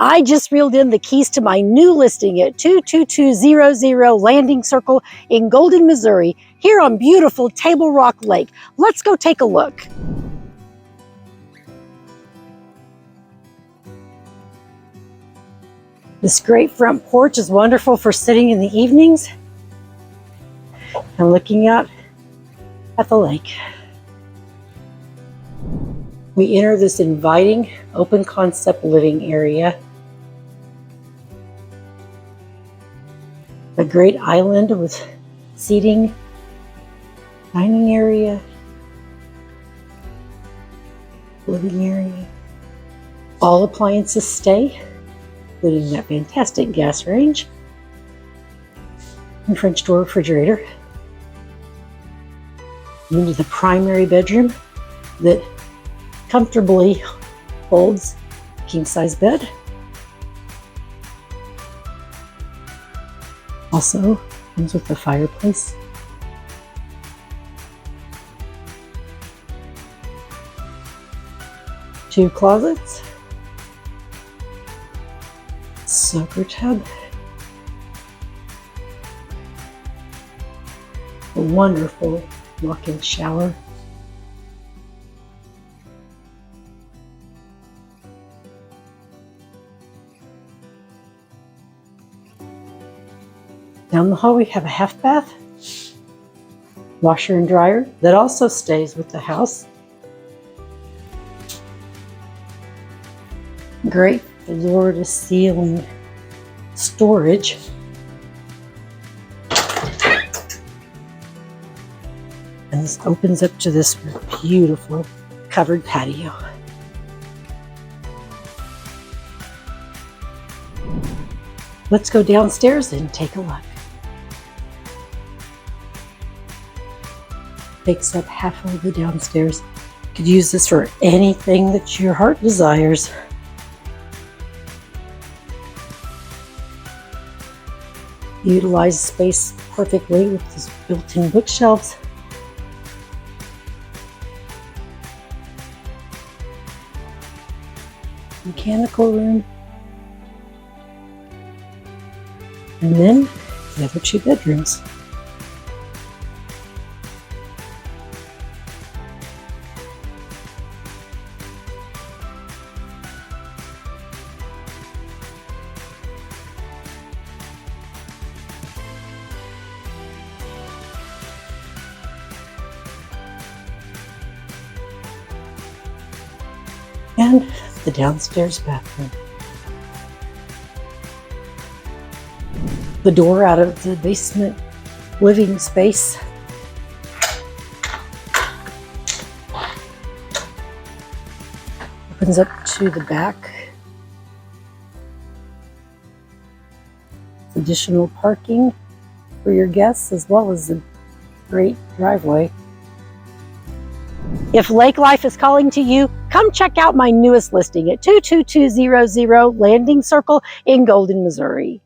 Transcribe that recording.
I just reeled in the keys to my new listing at 22200 Landing Circle in Golden, Missouri, here on beautiful Table Rock Lake. Let's go take a look. This great front porch is wonderful for sitting in the evenings and looking out at the lake. We enter this inviting, open concept living area. A great island with seating, dining area, living area. All appliances stay, including that fantastic gas range and French door refrigerator. Into the primary bedroom that comfortably holds a king-size bed. Also comes with a fireplace. Two closets. Soaker tub. A wonderful walk-in shower. Down the hall we have a half bath, washer and dryer that also stays with the house. Great floor to ceiling storage. And this opens up to this beautiful covered patio. Let's go downstairs and take a look. Takes up half of the downstairs. Could use this for anything that your heart desires. Utilize space perfectly with these built-in bookshelves. Mechanical room. And then the other two bedrooms. And the downstairs bathroom. The door out of the basement living space. Opens up to the back. Additional parking for your guests as well as a great driveway. If lake life is calling to you, come check out my newest listing at 22200 Landing Circle in Golden, Missouri.